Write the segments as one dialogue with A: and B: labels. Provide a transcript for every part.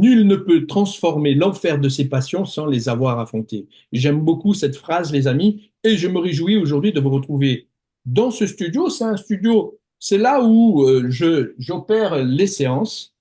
A: Nul ne peut transformer l'enfer de ses passions sans les avoir affrontées. J'aime beaucoup cette phrase, les amis, et je me réjouis aujourd'hui de vous retrouver dans ce studio. C'est un studio, c'est là où j'opère les séances,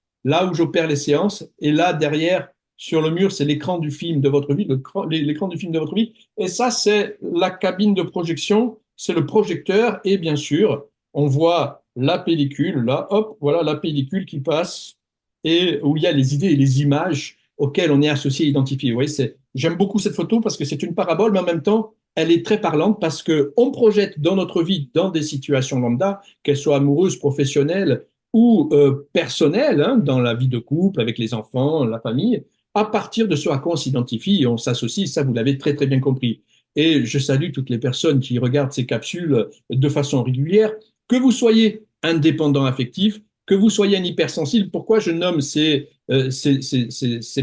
A: et là derrière, sur le mur, c'est l'écran du film de votre vie, l'écran du film de votre vie, et ça, c'est la cabine de projection, c'est le projecteur, et bien sûr, on voit la pellicule, là, hop, voilà la pellicule qui passe et où il y a les idées et les images auxquelles on est associé et identifié. Vous voyez, j'aime beaucoup cette photo parce que c'est une parabole, mais en même temps, elle est très parlante parce qu'on projette dans notre vie, dans des situations lambda, qu'elles soient amoureuses, professionnelles ou personnelles, hein, dans la vie de couple, avec les enfants, la famille, à partir de ce à quoi on s'identifie et on s'associe, ça vous l'avez très très bien compris. Et je salue toutes les personnes qui regardent ces capsules de façon régulière, que vous soyez indépendant affectif, que vous soyez un hypersensible. Pourquoi je nomme ces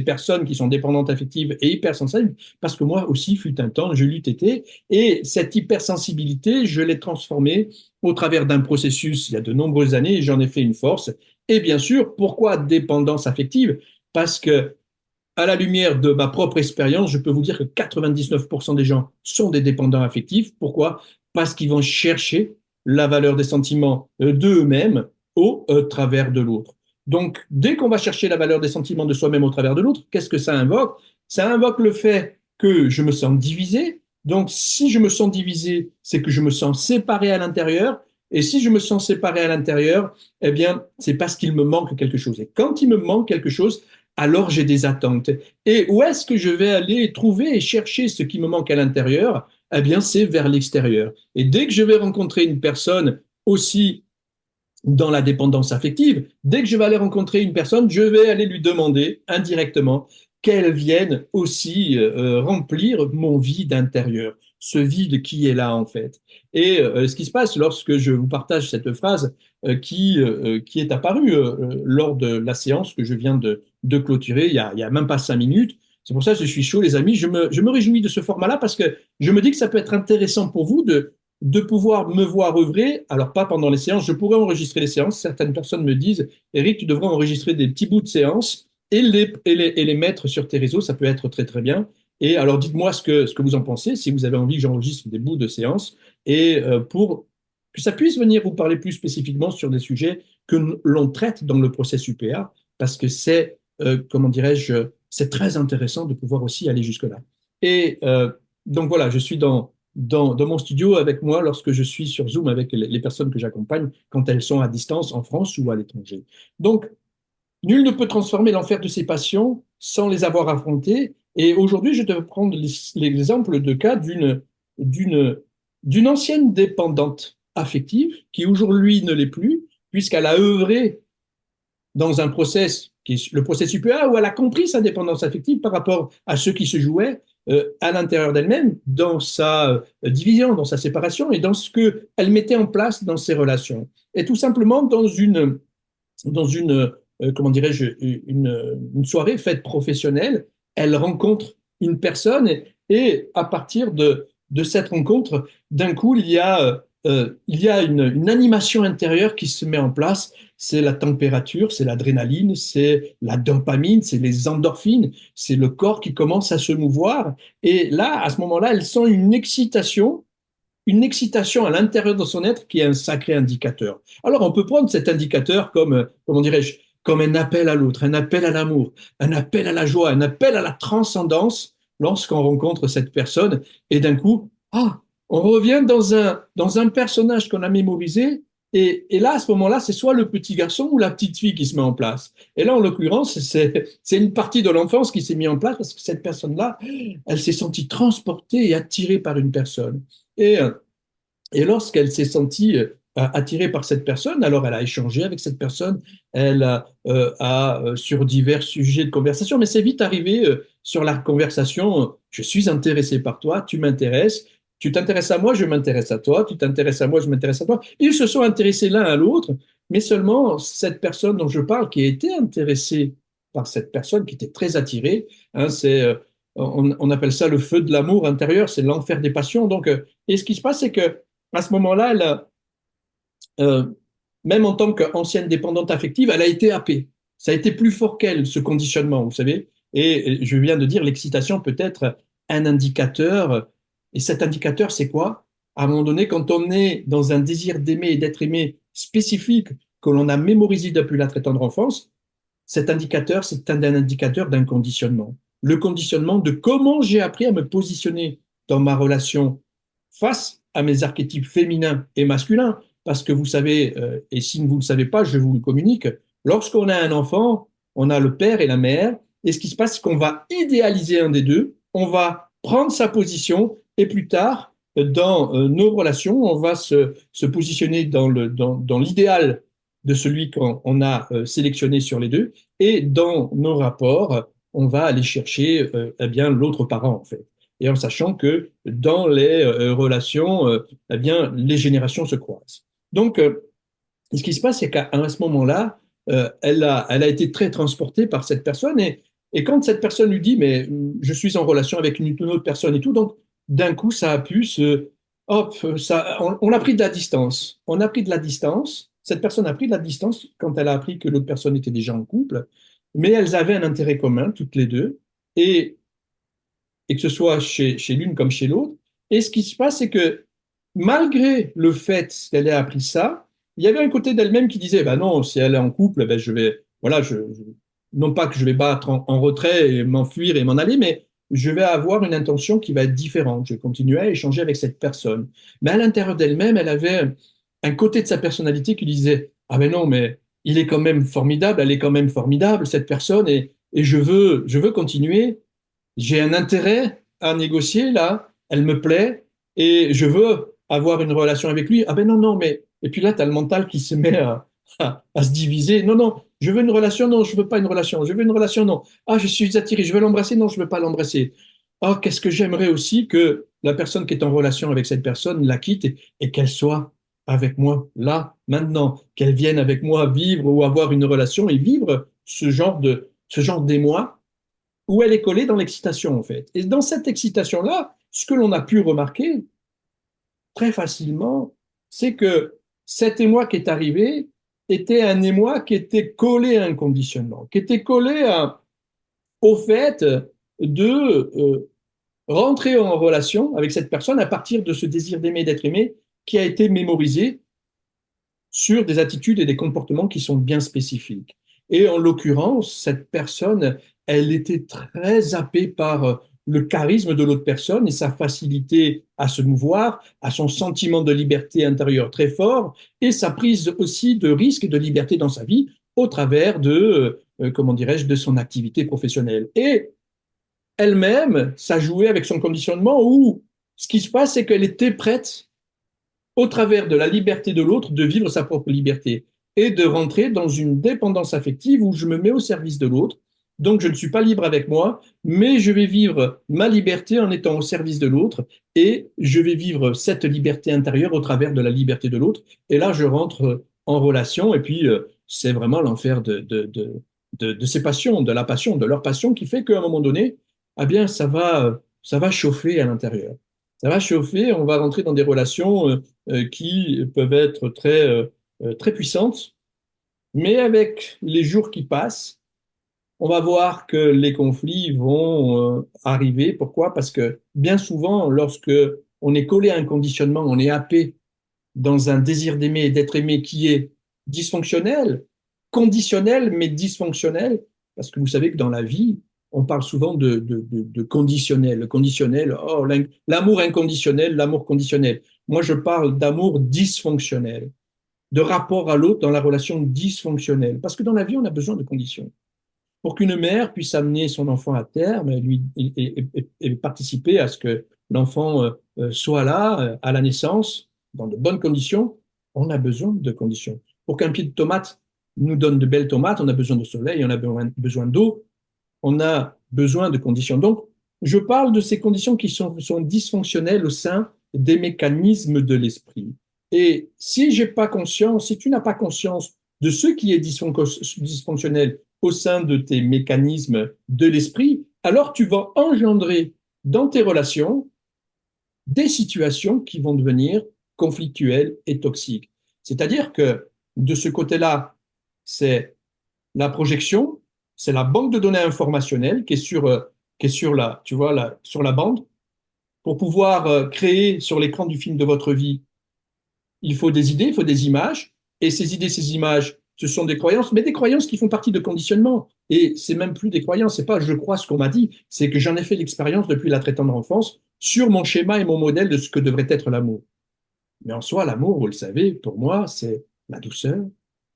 A: personnes qui sont dépendantes affectives et hypersensibles? Parce que moi aussi, fut un temps, je l'eus été, et cette hypersensibilité, je l'ai transformée au travers d'un processus il y a de nombreuses années, et j'en ai fait une force. Et bien sûr, pourquoi dépendance affective? Parce que à la lumière de ma propre expérience, je peux vous dire que 99% des gens sont des dépendants affectifs. Pourquoi? Parce qu'ils vont chercher la valeur des sentiments d'eux-mêmes au travers de l'autre. Donc, dès qu'on va chercher la valeur des sentiments de soi-même au travers de l'autre, qu'est-ce que ça invoque? Ça invoque le fait que je me sens divisé. Donc, si je me sens divisé, c'est que je me sens séparé à l'intérieur. Et si je me sens séparé à l'intérieur, eh bien, c'est parce qu'il me manque quelque chose. Et quand il me manque quelque chose, alors j'ai des attentes. Et où est-ce que je vais aller trouver et chercher ce qui me manque à l'intérieur? Eh bien, c'est vers l'extérieur. Et dès que je vais rencontrer une personne aussi dans la dépendance affective, dès que je vais aller rencontrer une personne, je vais aller lui demander indirectement qu'elle vienne aussi remplir mon vide intérieur, ce vide qui est là en fait. Et ce qui se passe lorsque je vous partage cette phrase qui est apparue lors de la séance que je viens de clôturer il y a même pas 5 minutes. C'est pour ça que je suis chaud, les amis. Je me réjouis de ce format-là parce que je me dis que ça peut être intéressant pour vous de pouvoir me voir œuvrer. Alors, pas pendant les séances, je pourrais enregistrer les séances. Certaines personnes me disent, Eric, tu devrais enregistrer des petits bouts de séances et les mettre sur tes réseaux. Ça peut être très, très bien. Et alors, dites-moi ce que vous en pensez, si vous avez envie que j'enregistre des bouts de séances, et pour que ça puisse venir vous parler plus spécifiquement sur des sujets que l'on traite dans le processus UPA, parce que c'est, comment dirais-je, c'est très intéressant de pouvoir aussi aller jusque-là. Et donc voilà, je suis dans mon studio avec moi lorsque je suis sur Zoom avec les personnes que j'accompagne quand elles sont à distance en France ou à l'étranger. Donc, nul ne peut transformer l'enfer de ses passions sans les avoir affrontées. Et aujourd'hui, je te prendre l'exemple de cas d'une, d'une ancienne dépendante affective qui aujourd'hui ne l'est plus, puisqu'elle a œuvré dans un process qui est le process UPA où elle a compris sa dépendance affective par rapport à ce qui se jouait à l'intérieur d'elle-même, dans sa division, dans sa séparation et dans ce qu'elle mettait en place dans ses relations. Et tout simplement dans une comment dirais-je, une soirée faite professionnelle, elle rencontre une personne et à partir de cette rencontre, d'un coup, il y a une animation intérieure qui se met en place. C'est la température, c'est l'adrénaline, c'est la dopamine, c'est les endorphines, c'est le corps qui commence à se mouvoir. Et là, à ce moment-là, elle sent une excitation à l'intérieur de son être qui est un sacré indicateur. Alors, on peut prendre cet indicateur comme, comment dirais-je, comme un appel à l'autre, un appel à l'amour, un appel à la joie, un appel à la transcendance lorsqu'on rencontre cette personne. Et d'un coup, ah, on revient dans un personnage qu'on a mémorisé. Et là, à ce moment-là, c'est soit le petit garçon ou la petite fille qui se met en place. Et là, en l'occurrence, c'est une partie de l'enfance qui s'est mise en place parce que cette personne-là, elle s'est sentie transportée et attirée par une personne. Et, et lorsqu'elle s'est sentie attirée par cette personne, alors elle a échangé avec cette personne, sur divers sujets de conversation, mais c'est vite arrivé sur la conversation, je suis intéressé par toi, tu m'intéresses, tu t'intéresses à moi, je m'intéresse à toi, tu t'intéresses à moi, je m'intéresse à toi. Ils se sont intéressés l'un à l'autre, mais seulement cette personne dont je parle, qui a été intéressée par cette personne, qui était très attirée, hein, on appelle ça le feu de l'amour intérieur, c'est l'enfer des passions. Donc, et ce qui se passe, c'est que à ce moment-là, euh, même en tant qu'ancienne dépendante affective, elle a été happée. Ça a été plus fort qu'elle, ce conditionnement, vous savez. Et je viens de dire, l'excitation peut être un indicateur. Et cet indicateur, c'est quoi? À un moment donné, quand on est dans un désir d'aimer et d'être aimé spécifique que l'on a mémorisé depuis la très tendre enfance, cet indicateur, c'est un indicateur d'un conditionnement. Le conditionnement de comment j'ai appris à me positionner dans ma relation face à mes archétypes féminins et masculins. Parce que vous savez, et si vous ne le savez pas, je vous le communique, lorsqu'on a un enfant, on a le père et la mère, et ce qui se passe, c'est qu'on va idéaliser un des deux, on va prendre sa position, et plus tard, dans nos relations, on va se positionner dans l'idéal de celui qu'on a sélectionné sur les deux, et dans nos rapports, on va aller chercher eh bien l'autre parent en fait. Et en sachant que dans les relations, eh bien les générations se croisent. Donc, ce qui se passe, c'est qu'à ce moment-là, elle a été très transportée par cette personne et quand cette personne lui dit, mais je suis en relation avec une autre personne et tout, donc d'un coup, ça a pu se, hop, ça, on a pris de la distance. On a pris de la distance. Cette personne a pris de la distance quand elle a appris que l'autre personne était déjà en couple, mais elles avaient un intérêt commun, toutes les deux, et, et que ce soit chez l'une comme chez l'autre. Et ce qui se passe, c'est que malgré le fait qu'elle ait appris ça, il y avait un côté d'elle-même qui disait, bah non, si elle est en couple, ben je vais, voilà, non pas que je vais battre en retrait et m'enfuir et m'en aller, mais je vais avoir une intention qui va être différente. Je vais continuer à échanger avec cette personne. Mais à l'intérieur d'elle-même, elle avait un côté de sa personnalité qui disait, ah ben non, mais il est quand même formidable, elle est quand même formidable, cette personne, et je veux continuer. J'ai un intérêt à négocier là, elle me plaît et je veux avoir une relation avec lui. Ah ben non, non, mais. Et puis là, tu as le mental qui se met à se diviser. Non, non, je veux une relation, non, je veux pas une relation. Je veux une relation, non. Ah, je suis attiré, je veux l'embrasser, non, je veux pas l'embrasser. Ah, qu'est-ce que j'aimerais aussi que la personne qui est en relation avec cette personne la quitte et qu'elle soit avec moi là, maintenant, qu'elle vienne avec moi vivre ou avoir une relation et vivre ce genre d'émoi où elle est collée dans l'excitation, en fait. Et dans cette excitation-là, ce que l'on a pu remarquer très facilement, c'est que cet émoi qui est arrivé était un émoi qui était collé à un conditionnement, qui était collé au fait de rentrer en relation avec cette personne à partir de ce désir d'aimer, d'être aimé, qui a été mémorisé sur des attitudes et des comportements qui sont bien spécifiques. Et en l'occurrence, cette personne, elle était très zappée par le charisme de l'autre personne et sa facilité à se mouvoir, à son sentiment de liberté intérieure très fort et sa prise aussi de risque et de liberté dans sa vie au travers de, comment dirais-je, de son activité professionnelle. Et elle-même, ça jouait avec son conditionnement où ce qui se passe, c'est qu'elle était prête au travers de la liberté de l'autre, de vivre sa propre liberté et de rentrer dans une dépendance affective où je me mets au service de l'autre. Donc, je ne suis pas libre avec moi, mais je vais vivre ma liberté en étant au service de l'autre et je vais vivre cette liberté intérieure au travers de la liberté de l'autre. Et là, je rentre en relation et puis c'est vraiment l'enfer de ces passions, de la passion, de leur passion qui fait qu'à un moment donné, eh bien, ça va chauffer à l'intérieur. Ça va chauffer, on va rentrer dans des relations qui peuvent être très puissantes, mais avec les jours qui passent, on va voir que les conflits vont arriver. Pourquoi? Parce que bien souvent, lorsque on est collé à un conditionnement, on est happé dans un désir d'aimer et d'être aimé qui est dysfonctionnel, conditionnel, mais dysfonctionnel, parce que vous savez que dans la vie, on parle souvent de conditionnel. Le conditionnel, oh, l'amour inconditionnel, l'amour conditionnel. Moi, je parle d'amour dysfonctionnel, de rapport à l'autre dans la relation dysfonctionnelle. Parce que dans la vie, on a besoin de conditions. Pour qu'une mère puisse amener son enfant à terme et participer à ce que l'enfant soit là à la naissance, dans de bonnes conditions, on a besoin de conditions. Pour qu'un pied de tomate nous donne de belles tomates, on a besoin de soleil, on a besoin d'eau, on a besoin de conditions. Donc, je parle de ces conditions qui sont dysfonctionnelles au sein des mécanismes de l'esprit. Et si j'ai pas conscience, si tu n'as pas conscience de ce qui est dysfonctionnel au sein de tes mécanismes de l'esprit, alors tu vas engendrer dans tes relations des situations qui vont devenir conflictuelles et toxiques. C'est-à-dire que de ce côté-là, c'est La projection, c'est la banque de données informationnelle qui est sur la, tu vois, sur la bande. Pour pouvoir créer sur l'écran du film de votre vie, il faut des idées, il faut des images. Et ces idées, ces images, ce sont des croyances, mais des croyances qui font partie de conditionnement. Et c'est même plus des croyances, c'est pas je crois ce qu'on m'a dit, c'est que j'en ai fait l'expérience depuis la très tendre enfance sur mon schéma et mon modèle de ce que devrait être l'amour. Mais en soi, l'amour, vous le savez, pour moi, c'est la douceur,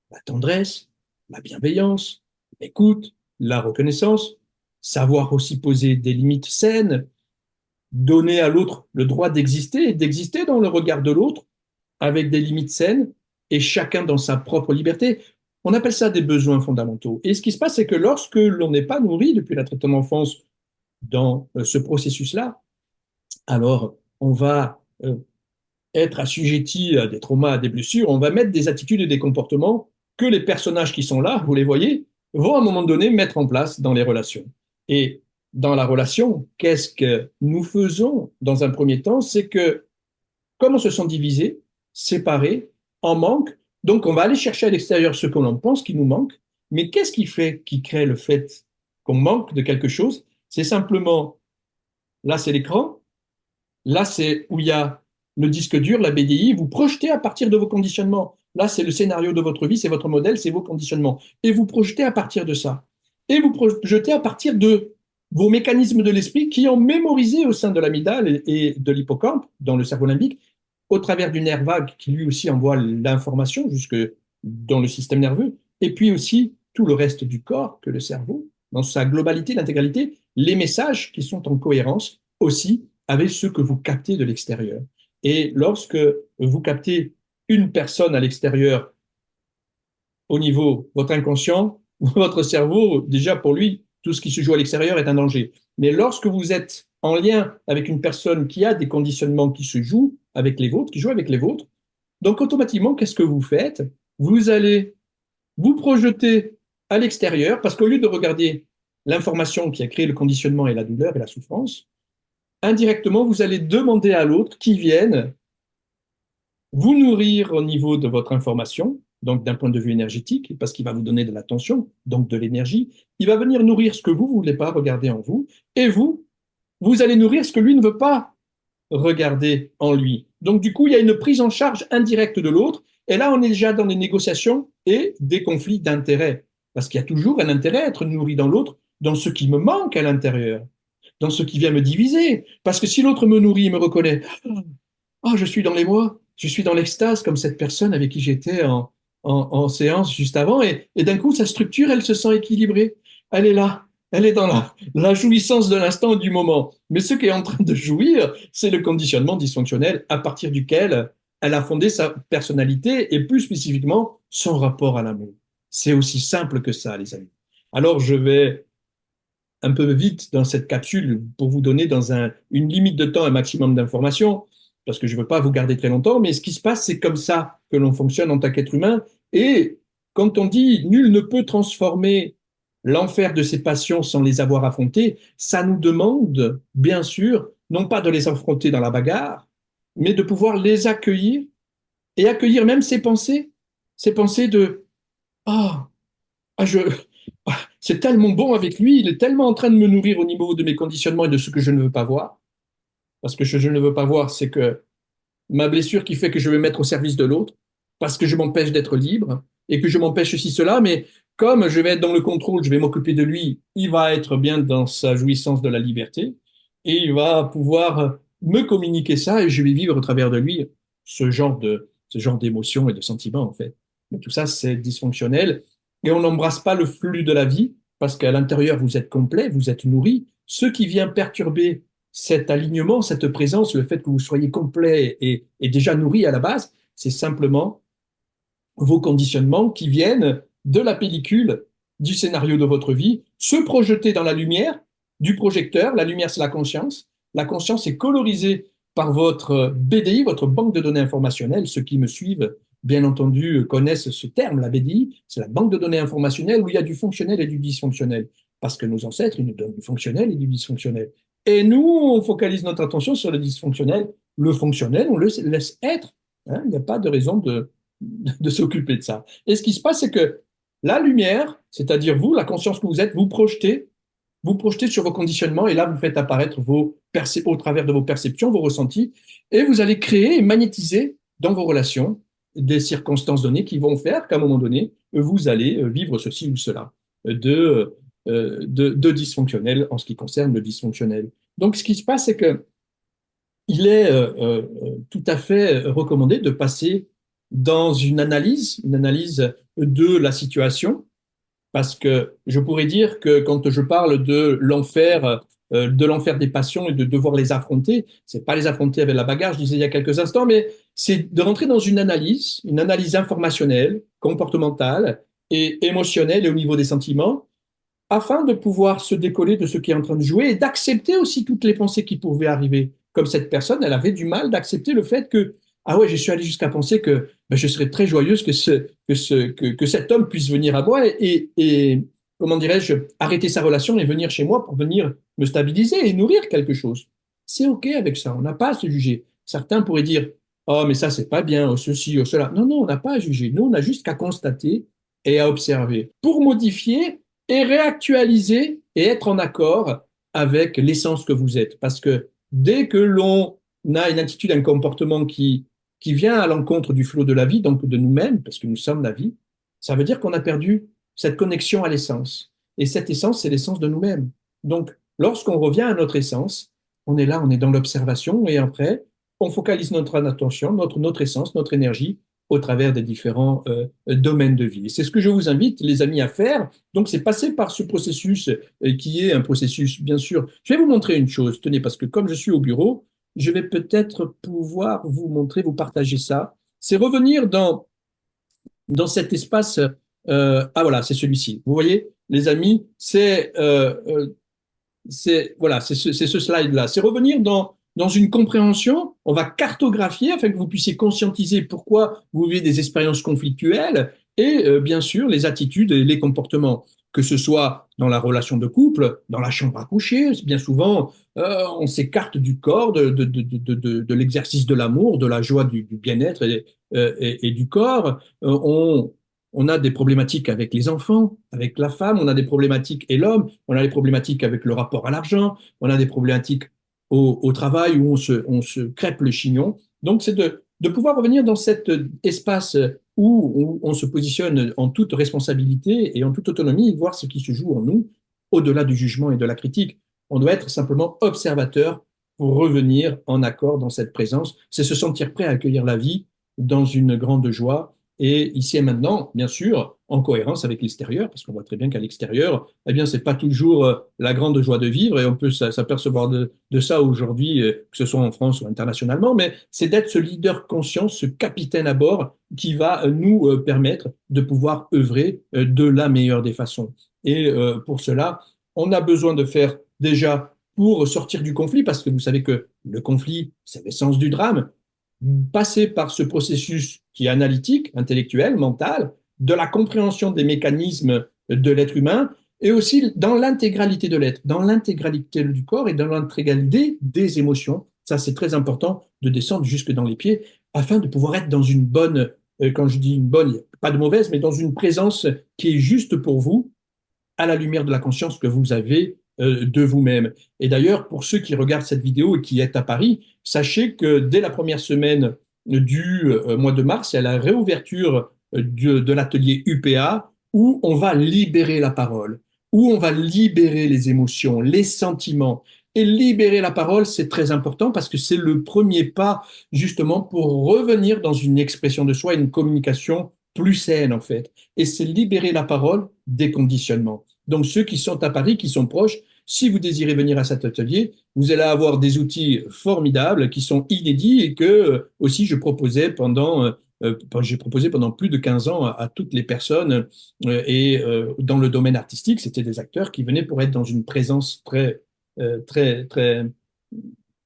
A: la tendresse, la bienveillance, l'écoute, la reconnaissance, savoir aussi poser des limites saines, donner à l'autre le droit d'exister et d'exister dans le regard de l'autre avec des limites saines et chacun dans sa propre liberté. On appelle ça des besoins fondamentaux. Et ce qui se passe, c'est que lorsque l'on n'est pas nourri depuis la très tendre enfance dans ce processus-là, alors on va être assujetti à des traumas, à des blessures, on va mettre des attitudes et des comportements que les personnages qui sont là, vous les voyez, vont à un moment donné mettre en place dans les relations. Et dans la relation, qu'est-ce que nous faisons dans un premier temps? C'est que, comme on se sent divisés, séparés, en manque, donc on va aller chercher à l'extérieur ce que l'on pense qui nous manque. Mais qu'est-ce qui fait, qui crée le fait qu'on manque de quelque chose? C'est simplement, là c'est l'écran, là, c'est où il y a le disque dur, la BDI, vous projetez à partir de vos conditionnements. Là, c'est le scénario de votre vie, c'est votre modèle, c'est vos conditionnements. Et vous projetez à partir de ça. Et vous projetez à partir de vos mécanismes de l'esprit qui ont mémorisé au sein de l'amygdale et de l'hippocampe, dans le cerveau limbique, au travers du nerf vague qui lui aussi envoie l'information jusque dans le système nerveux, et puis aussi tout le reste du corps que le cerveau, dans sa globalité, l'intégralité, les messages qui sont en cohérence aussi avec ce que vous captez de l'extérieur. Et lorsque vous captez une personne à l'extérieur, au niveau de votre inconscient, votre cerveau, déjà pour lui, tout ce qui se joue à l'extérieur est un danger. Mais lorsque vous êtes en lien avec une personne qui a des conditionnements qui se jouent avec les vôtres, qui jouent avec les vôtres, donc automatiquement, qu'est-ce que vous faites? Vous allez vous projeter à l'extérieur, parce qu'au lieu de regarder l'information qui a créé le conditionnement et la douleur et la souffrance, indirectement, vous allez demander à l'autre qui vienne vous nourrir au niveau de votre information, donc d'un point de vue énergétique, parce qu'il va vous donner de l'attention, donc de l'énergie. Il va venir nourrir ce que vous ne voulez pas regarder en vous, et vous, vous allez nourrir ce que lui ne veut pas regarder en lui. Donc du coup, il y a une prise en charge indirecte de l'autre, et là, on est déjà dans des négociations et des conflits d'intérêts, parce qu'il y a toujours un intérêt à être nourri dans l'autre, dans ce qui me manque à l'intérieur, dans ce qui vient me diviser. Parce que si l'autre me nourrit et me reconnaît, oh, je suis dans l'émoi, je suis dans l'extase, comme cette personne avec qui j'étais en séance juste avant, et d'un coup, sa structure, elle se sent équilibrée. Elle est là, elle est dans la jouissance de l'instant et du moment. Mais ce qui est en train de jouir, c'est le conditionnement dysfonctionnel à partir duquel elle a fondé sa personnalité et plus spécifiquement son rapport à l'amour. C'est aussi simple que ça, les amis. Alors, je vais un peu vite dans cette capsule pour vous donner dans une limite de temps un maximum d'informations, parce que je ne veux pas vous garder très longtemps, mais ce qui se passe, c'est comme ça que l'on fonctionne en tant qu'être humain. Et quand on dit nul ne peut transformer l'enfer de ses passions sans les avoir affrontées, ça nous demande, bien sûr, non pas de les affronter dans la bagarre, mais de pouvoir les accueillir et accueillir même ces pensées de ah, ah, c'est tellement bon avec lui, il est tellement en train de me nourrir au niveau de mes conditionnements et de ce que je ne veux pas voir. Parce que ce que je ne veux pas voir, c'est que ma blessure qui fait que je vais mettre au service de l'autre, parce que je m'empêche d'être libre et que je m'empêche ceci, cela, mais comme je vais être dans le contrôle, je vais m'occuper de lui, il va être bien dans sa jouissance de la liberté et il va pouvoir me communiquer ça et je vais vivre au travers de lui ce genre d'émotions et de sentiments, en fait. Mais tout ça, c'est dysfonctionnel et on n'embrasse pas le flux de la vie parce qu'à l'intérieur, vous êtes complet, vous êtes nourri. Ce qui vient perturber cet alignement, cette présence, le fait que vous soyez complet et déjà nourri à la base, c'est simplement vos conditionnements qui viennent de la pellicule du scénario de votre vie, se projeter dans la lumière du projecteur. La lumière, c'est la conscience. La conscience est colorisée par votre BDI, votre banque de données informationnelles. Ceux qui me suivent, bien entendu, connaissent ce terme, la BDI. C'est la banque de données informationnelles où il y a du fonctionnel et du dysfonctionnel. Parce que nos ancêtres, ils nous donnent du fonctionnel et du dysfonctionnel. Et nous, on focalise notre attention sur le dysfonctionnel. Le fonctionnel, on le laisse être. Hein, il n'y a pas de raison de s'occuper de ça. Et ce qui se passe, c'est que la lumière, c'est-à-dire vous, la conscience que vous êtes, vous projetez sur vos conditionnements et là, vous faites apparaître au travers de vos perceptions, vos ressentis, et vous allez créer et magnétiser dans vos relations des circonstances données qui vont faire qu'à un moment donné, vous allez vivre ceci ou cela de dysfonctionnel en ce qui concerne le dysfonctionnel. Donc, ce qui se passe, c'est que il est tout à fait recommandé de passer dans une analyse de la situation, parce que je pourrais dire que quand je parle de l'enfer des passions et de devoir les affronter, c'est pas les affronter avec la bagarre, je disais il y a quelques instants, mais c'est de rentrer dans une analyse informationnelle, comportementale et émotionnelle et au niveau des sentiments, afin de pouvoir se décoller de ce qui est en train de jouer et d'accepter aussi toutes les pensées qui pouvaient arriver. Comme cette personne, elle avait du mal d'accepter le fait que, ah ouais, je suis allé jusqu'à penser que ben, je serais très joyeuse que cet homme puisse venir à moi et comment dirais-je, arrêter sa relation et venir chez moi pour venir me stabiliser et nourrir quelque chose. C'est OK avec ça, on n'a pas à se juger. Certains pourraient dire, oh, mais ça, c'est pas bien, oh, ceci, oh, cela. Non, non, on n'a pas à juger. Nous, on a juste qu'à constater et à observer pour modifier et réactualiser et être en accord avec l'essence que vous êtes. Parce que dès que l'on a une attitude, un comportement qui vient à l'encontre du flot de la vie, donc de nous-mêmes, parce que nous sommes la vie, ça veut dire qu'on a perdu cette connexion à l'essence. Et cette essence, c'est l'essence de nous-mêmes. Donc, lorsqu'on revient à notre essence, on est là, on est dans l'observation, et après, on focalise notre attention, notre essence, notre énergie au travers des différents domaines de vie. Et c'est ce que je vous invite, les amis, à faire. Donc, c'est passer par ce processus qui est un processus, bien sûr. Je vais vous montrer une chose, tenez, parce que comme je suis au bureau, je vais peut-être pouvoir vous montrer, vous partager ça. C'est revenir dans cet espace. Ah voilà, c'est celui-ci. Vous voyez, les amis, voilà, c'est ce slide-là. C'est revenir dans une compréhension. On va cartographier afin que vous puissiez conscientiser pourquoi vous vivez des expériences conflictuelles et bien sûr les attitudes et les comportements, que ce soit dans la relation de couple, dans la chambre à coucher. Bien souvent, on s'écarte du corps, de l'exercice de l'amour, de la joie, du bien-être et du corps. On a des problématiques avec les enfants, avec la femme, on a des problématiques et l'homme, on a des problématiques avec le rapport à l'argent, on a des problématiques au travail où on se crêpe le chignon. Donc, c'est de pouvoir revenir dans cet espace où on se positionne en toute responsabilité et en toute autonomie et voir ce qui se joue en nous, au-delà du jugement et de la critique. On doit être simplement observateur pour revenir en accord dans cette présence. C'est se sentir prêt à accueillir la vie dans une grande joie et ici et maintenant, bien sûr, en cohérence avec l'extérieur, parce qu'on voit très bien qu'à l'extérieur, eh bien, c'est pas toujours la grande joie de vivre, et on peut s'apercevoir de ça aujourd'hui, que ce soit en France ou internationalement, mais c'est d'être ce leader conscient, ce capitaine à bord qui va nous permettre de pouvoir œuvrer de la meilleure des façons. Et pour cela, on a besoin de faire déjà pour sortir du conflit, parce que vous savez que le conflit, c'est l'essence du drame, passer par ce processus qui est analytique, intellectuel, mental, de la compréhension des mécanismes de l'être humain, et aussi dans l'intégralité de l'être, dans l'intégralité du corps et dans l'intégralité des émotions. Ça, c'est très important de descendre jusque dans les pieds afin de pouvoir être dans une bonne, quand je dis une bonne, pas de mauvaise, mais dans une présence qui est juste pour vous, à la lumière de la conscience que vous avez de vous-même. Et d'ailleurs, pour ceux qui regardent cette vidéo et qui est à Paris, sachez que dès la première semaine du mois de mars, il y a la réouverture de l'atelier UPA où on va libérer la parole, où on va libérer les émotions, les sentiments. Et libérer la parole, c'est très important parce que c'est le premier pas justement pour revenir dans une expression de soi, une communication plus saine en fait. Et c'est libérer la parole des conditionnements. Donc ceux qui sont à Paris, qui sont proches, si vous désirez venir à cet atelier, vous allez avoir des outils formidables qui sont inédits et que aussi j'ai proposé pendant plus de 15 ans à toutes les personnes et dans le domaine artistique, c'était des acteurs qui venaient pour être dans une présence très, très, très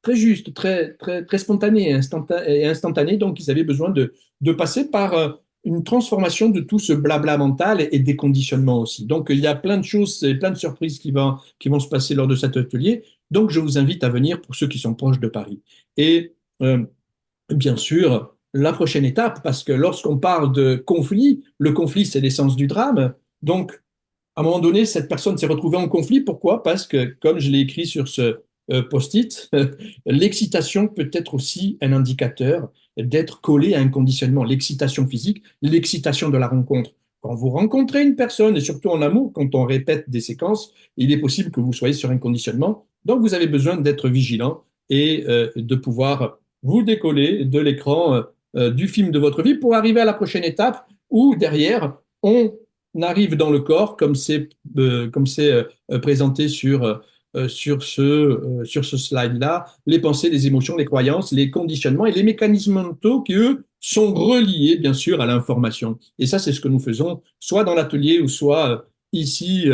A: juste, très spontanée et instantanée. Donc, ils avaient besoin de passer par une transformation de tout ce blabla mental et des conditionnements aussi. Donc, il y a plein de choses et plein de surprises qui vont se passer lors de cet atelier. Donc, je vous invite à venir pour ceux qui sont proches de Paris. Et bien sûr, la prochaine étape, parce que lorsqu'on parle de conflit, le conflit, c'est l'essence du drame. Donc, à un moment donné, cette personne s'est retrouvée en conflit. Pourquoi? Parce que, comme je l'ai écrit sur ce post-it, l'excitation peut être aussi un indicateur d'être collé à un conditionnement. L'excitation physique, l'excitation de la rencontre. Quand vous rencontrez une personne, et surtout en amour, quand on répète des séquences, il est possible que vous soyez sur un conditionnement. Donc, vous avez besoin d'être vigilant et de pouvoir vous décoller de l'écran du film de votre vie pour arriver à la prochaine étape où derrière, on arrive dans le corps, comme c'est présenté sur ce slide-là, les pensées, les émotions, les croyances, les conditionnements et les mécanismes mentaux qui, eux, sont reliés, bien sûr, à l'information. Et ça, c'est ce que nous faisons, soit dans l'atelier ou soit ici,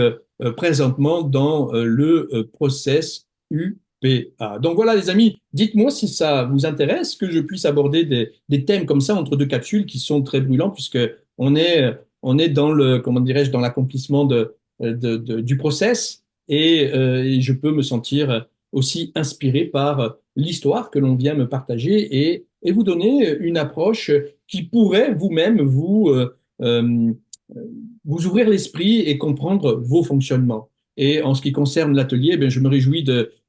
A: présentement, dans le process UPA. Donc voilà, les amis, dites-moi si ça vous intéresse que je puisse aborder des thèmes comme ça entre deux capsules qui sont très brûlants, puisque on est on est dans le, comment dirais-je, dans l'accomplissement du process et je peux me sentir aussi inspiré par l'histoire que l'on vient me partager et vous donner une approche qui pourrait vous-même euh, vous ouvrir l'esprit et comprendre vos fonctionnements. Et en ce qui concerne l'atelier, ben, je me réjouis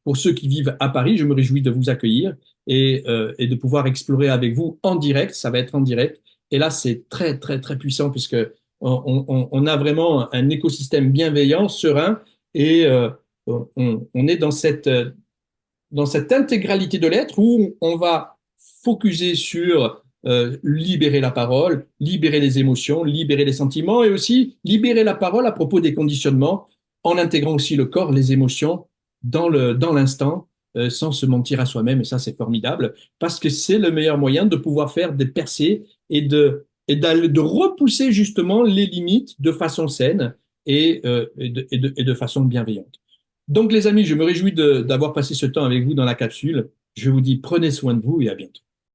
A: pour ceux qui vivent à Paris, je me réjouis de vous accueillir et de pouvoir explorer avec vous en direct. Ça va être en direct. Et là, c'est très, très, très puissant puisque on a vraiment un écosystème bienveillant, serein, et on est dans cette intégralité de l'être où on va focuser sur libérer la parole, libérer les émotions, libérer les sentiments et aussi libérer la parole à propos des conditionnements en intégrant aussi le corps, les émotions dans l'instant, sans se mentir à soi-même. Et ça, c'est formidable parce que c'est le meilleur moyen de pouvoir faire des percées de repousser justement les limites de façon saine et de façon bienveillante. Donc, les amis, je me réjouis d'avoir passé ce temps avec vous dans la capsule. Je vous dis, prenez soin de vous et à bientôt.